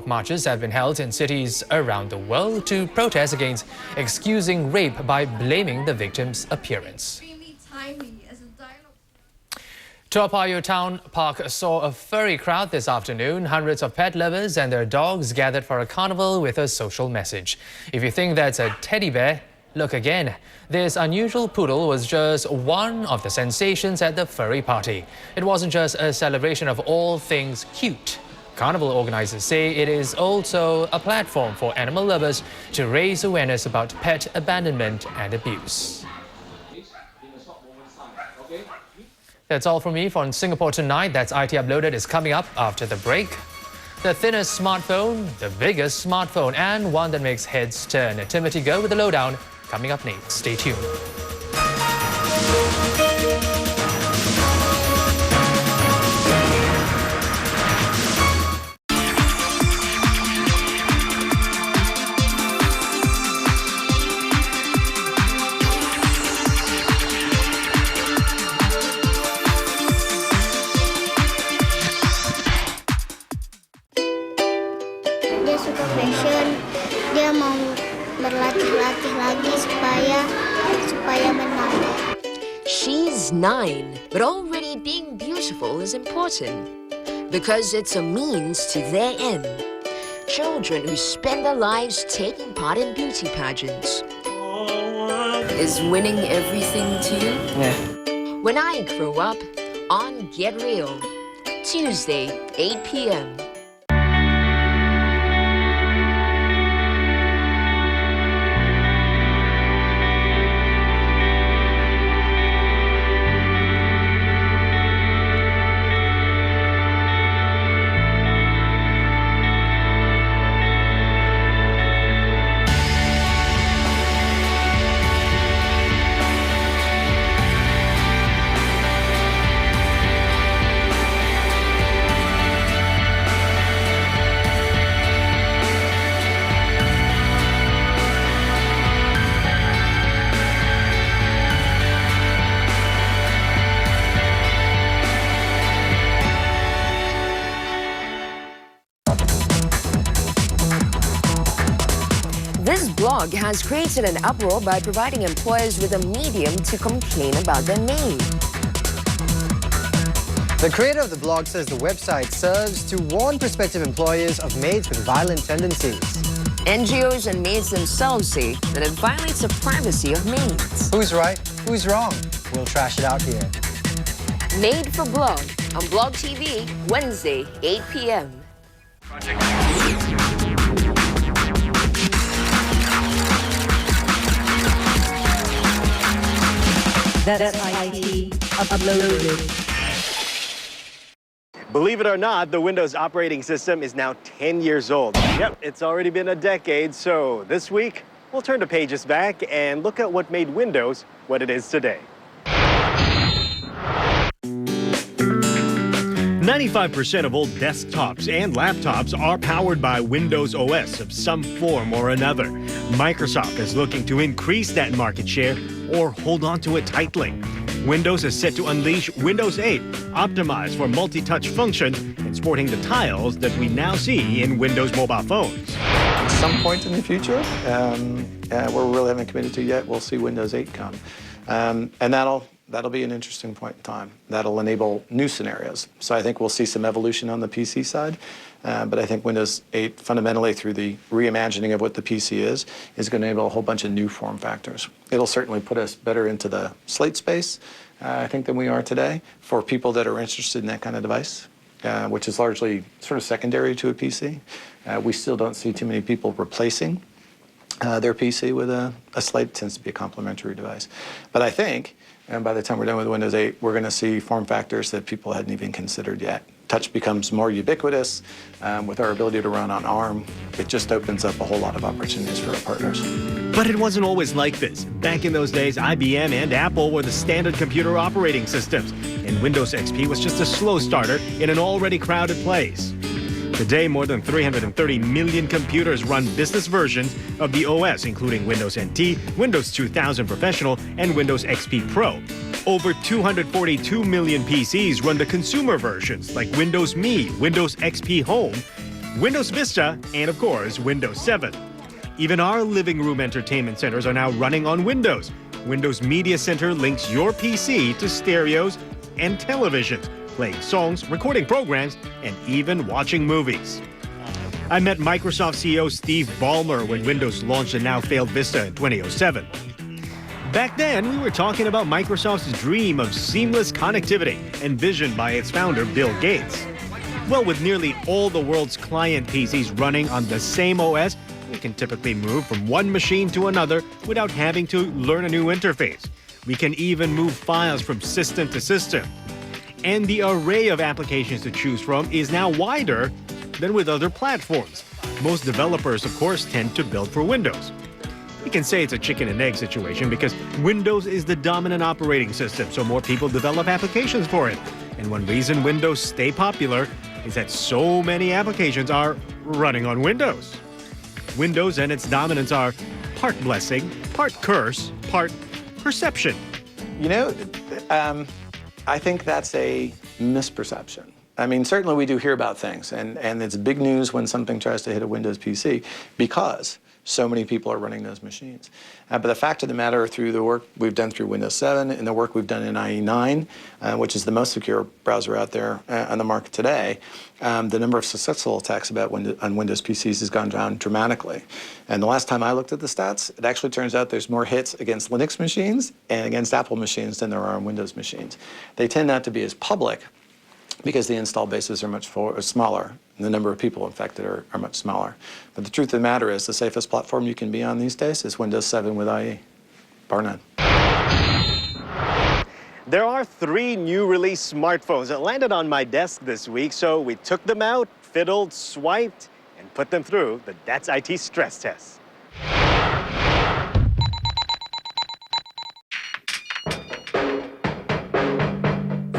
Marches have been held in cities around the world to protest against excusing rape by blaming the victim's appearance. Toa Payoh Town Park saw a furry crowd this afternoon. Hundreds of pet lovers and their dogs gathered for a carnival with a social message. If you think that's a teddy bear, look again. This unusual poodle was just one of the sensations at the furry party. It wasn't just a celebration of all things cute. Carnival organizers say it is also a platform for animal lovers to raise awareness about pet abandonment and abuse. That's all from me for Singapore Tonight. That's IT Uploaded is coming up after the break. The thinnest smartphone, the biggest smartphone, and one that makes heads turn. Timothy Go with the lowdown coming up next. Stay tuned. Dia suka fashion, dia mau berlatih-latih lagi supaya menang. She's 9, but already being beautiful is important because it's a means to their end. Children who spend their lives taking part in beauty pageants. Is winning everything to you? Yeah. When I grow up, on Get Real, Tuesday, 8 p.m. This blog has created an uproar by providing employers with a medium to complain about their maid. The creator of the blog says the website serves to warn prospective employers of maids with violent tendencies. NGOs and maids themselves say that it violates the privacy of maids. Who's right? Who's wrong? We'll trash it out here. Made for Blog on Blog TV, Wednesday, 8 p.m. That's IT Uploaded. Believe it or not, the Windows operating system is now 10 years old. Yep, it's already been a decade, so this week, we'll turn the pages back and look at what made Windows what it is today. 95% of old desktops and laptops are powered by Windows OS of some form or another. Microsoft is looking to increase that market share or hold on to it tightly. Windows is set to unleash Windows 8, optimized for multi-touch function and sporting the tiles that we now see in Windows mobile phones. At some point in the future, where we really haven't committed to yet, we'll see Windows 8 come. And that'll be an interesting point in time. That'll enable new scenarios. So I think we'll see some evolution on the PC side. But I think Windows 8, fundamentally through the reimagining of what the PC is going to enable a whole bunch of new form factors. It'll certainly put us better into the slate space, I think, than we are today for people that are interested in that kind of device, which is largely sort of secondary to a PC. We still don't see too many people replacing their PC with a slate. It tends to be a complementary device. But I think, and by the time we're done with Windows 8, we're going to see form factors that people hadn't even considered yet. Touch becomes more ubiquitous. With our ability to run on ARM, it just opens up a whole lot of opportunities for our partners. But it wasn't always like this. Back in those days, IBM and Apple were the standard computer operating systems, and Windows XP was just a slow starter in an already crowded place. Today, more than 330 million computers run business versions of the OS, including Windows NT, Windows 2000 Professional, and Windows XP Pro. Over 242 million PCs run the consumer versions like Windows Me, Windows XP Home. Windows Vista, and of course, Windows 7. Even our living room entertainment centers are now running on Windows. Windows Media Center links your PC to stereos and televisions, playing songs, recording programs, and even watching movies. I met Microsoft CEO Steve Ballmer when Windows launched the now-failed Vista in 2007. Back then, we were talking about Microsoft's dream of seamless connectivity, envisioned by its founder, Bill Gates. Well, with nearly all the world's client PCs running on the same OS, we can typically move from one machine to another without having to learn a new interface. We can even move files from system to system. And the array of applications to choose from is now wider than with other platforms. Most developers, of course, tend to build for Windows. You can say it's a chicken and egg situation because Windows is the dominant operating system, so more people develop applications for it. And one reason Windows stay popular is that so many applications are running on Windows. Windows and its dominance are part blessing, part curse, part perception. You know, I think that's a misperception. I mean, certainly we do hear about things, and it's big news when something tries to hit a Windows PC because so many people are running those machines. But the fact of the matter, through the work we've done through Windows 7 and the work we've done in IE9, which is the most secure browser out there on the market today, the number of successful attacks on Windows PCs has gone down dramatically. And the last time I looked at the stats, it actually turns out there's more hits against Linux machines and against Apple machines than there are on Windows machines. They tend not to be as public because the install bases are much smaller, and the number of people infected are much smaller. But the truth of the matter is the safest platform you can be on these days is Windows 7 with IE, bar none. There are 3 new release smartphones that landed on my desk this week, so we took them out, fiddled, swiped, and put them through the That's IT stress test.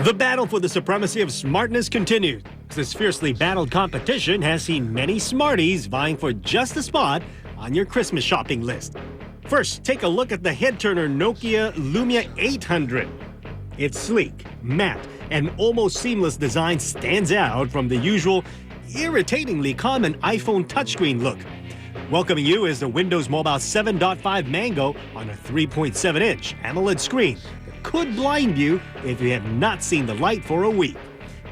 The battle for the supremacy of smartness continues. This fiercely battled competition has seen many smarties vying for just a spot on your Christmas shopping list. First, take a look at the head-turner Nokia Lumia 800. Its sleek, matte, and almost seamless design stands out from the usual, irritatingly common iPhone touchscreen look. Welcoming you is the Windows Mobile 7.5 Mango on a 3.7-inch AMOLED screen that could blind you if you have not seen the light for a week.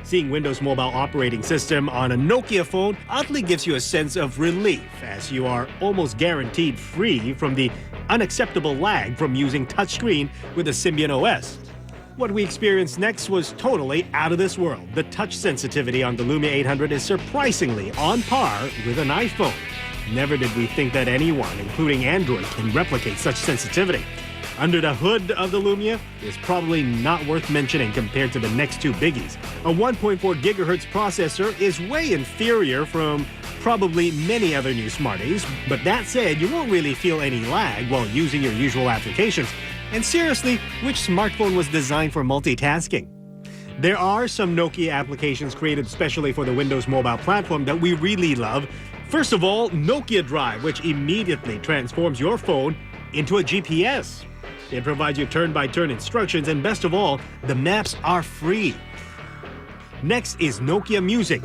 Seeing Windows Mobile operating system on a Nokia phone oddly gives you a sense of relief, as you are almost guaranteed free from the unacceptable lag from using touchscreen with a Symbian OS. What we experienced next was totally out of this world. The touch sensitivity on the Lumia 800 is surprisingly on par with an iPhone. Never did we think that anyone, including Android, can replicate such sensitivity. Under the hood of the Lumia is probably not worth mentioning compared to the next 2 biggies. A 1.4 gigahertz processor is way inferior from probably many other new Smarties, but that said, you won't really feel any lag while using your usual applications. And seriously, which smartphone was designed for multitasking? There are some Nokia applications created specially for the Windows Mobile platform that we really love. First of all, Nokia Drive, which immediately transforms your phone into a GPS. It provides you turn-by-turn instructions, and best of all, the maps are free. Next is Nokia Music.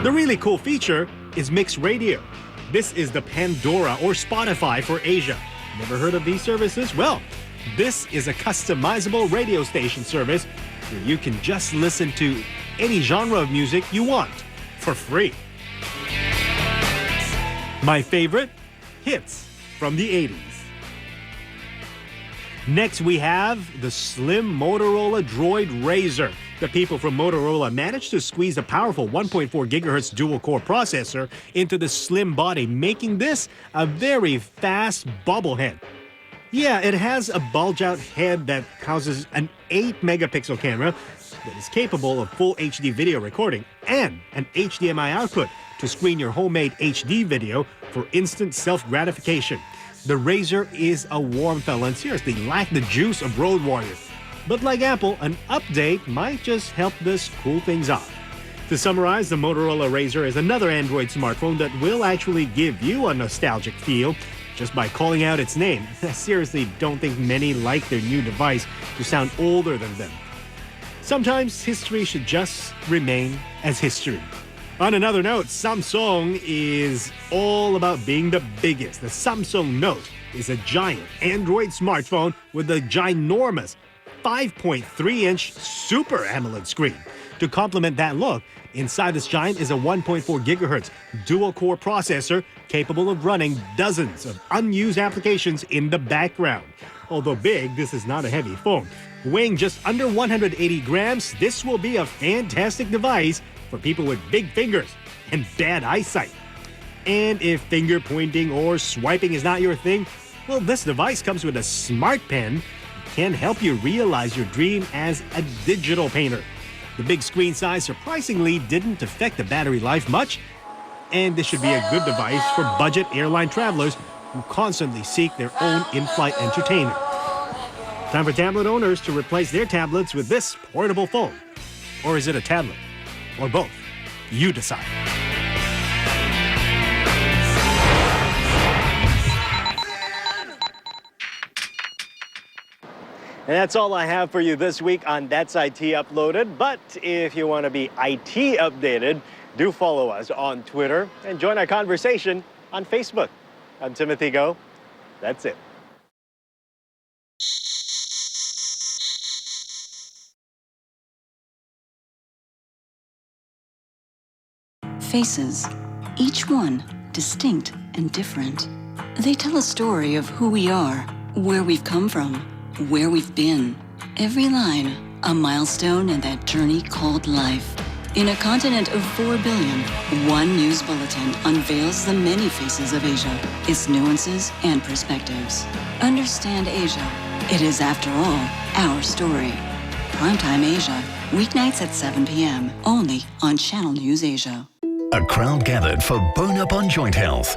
The really cool feature is mixed radio. This is the Pandora or Spotify for Asia. Never heard of these services? Well, this is a customizable radio station service where you can just listen to any genre of music you want for free. My favorite? Hits from the 80s. Next, we have the slim Motorola Droid Razr. The people from Motorola managed to squeeze a powerful 1.4 gigahertz dual-core processor into the slim body, making this a very fast bobblehead. Yeah, it has a bulge-out head that houses an 8-megapixel camera that is capable of full HD video recording and an HDMI output to screen your homemade HD video for instant self-gratification. The Razr is a warm fella and seriously lacked the juice of Road Warrior. But like Apple, an update might just help this cool things off. To summarize, the Motorola Razr is another Android smartphone that will actually give you a nostalgic feel just by calling out its name. I seriously don't think many like their new device to sound older than them. Sometimes history should just remain as history. On another note, Samsung is all about being the biggest. The Samsung Note is a giant Android smartphone with a ginormous 5.3-inch Super AMOLED screen. To complement that look, inside this giant is a 1.4 gigahertz dual-core processor capable of running dozens of unused applications in the background. Although big, this is not a heavy phone. Weighing just under 180 grams, this will be a fantastic device for people with big fingers and bad eyesight. And if finger pointing or swiping is not your thing, well, this device comes with a smart pen that can help you realize your dream as a digital painter. The big screen size surprisingly didn't affect the battery life much, and this should be a good device for budget airline travelers who constantly seek their own in-flight entertainment. Time for tablet owners to replace their tablets with this portable phone. Or is it a tablet? Or both? You decide. And that's all I have for you this week on That's IT Uploaded. But if you want to be IT updated, do follow us on Twitter and join our conversation on Facebook. I'm Timothy Go. That's it. Faces, each one distinct and different. They tell a story of who we are, where we've come from, where we've been. Every line, a milestone in that journey called life. In a continent of 4 billion, one news bulletin unveils the many faces of Asia, its nuances and perspectives. Understand Asia. It is, after all, our story. Primetime Asia, weeknights at 7 p.m., only on Channel News Asia. A crowd gathered for Bone Up on Joint Health,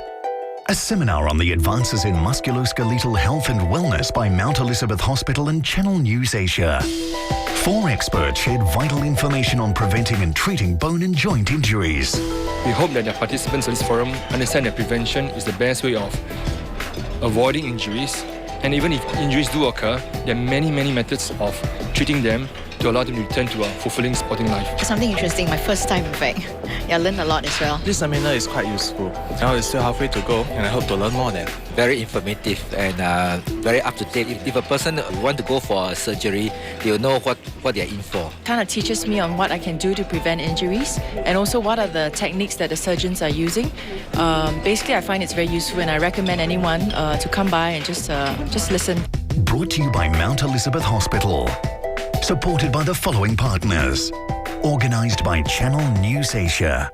a seminar on the advances in musculoskeletal health and wellness by Mount Elizabeth Hospital and Channel News Asia. 4 experts shared vital information on preventing and treating bone and joint injuries. We hope that the participants of this forum understand that prevention is the best way of avoiding injuries. And even if injuries do occur, there are many methods of treating them to allow them to return to a fulfilling sporting life. Something interesting, my first time in fact. Yeah, I learned a lot as well. This seminar is quite useful. Now it's still halfway to go and I hope to learn more then. Very informative and very up to date. If a person want to go for a surgery, they will know what they are in for. Kind of teaches me on what I can do to prevent injuries and also what are the techniques that the surgeons are using. Basically, I find it's very useful and I recommend anyone to come by and just listen. Brought to you by Mount Elizabeth Hospital. Supported by the following partners. Organised by Channel News Asia.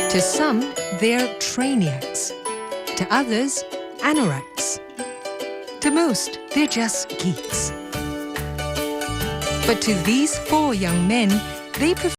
To some, they're trainiacs. To others, anoraks. To most, they're just geeks. But to these 4 young men, they prefer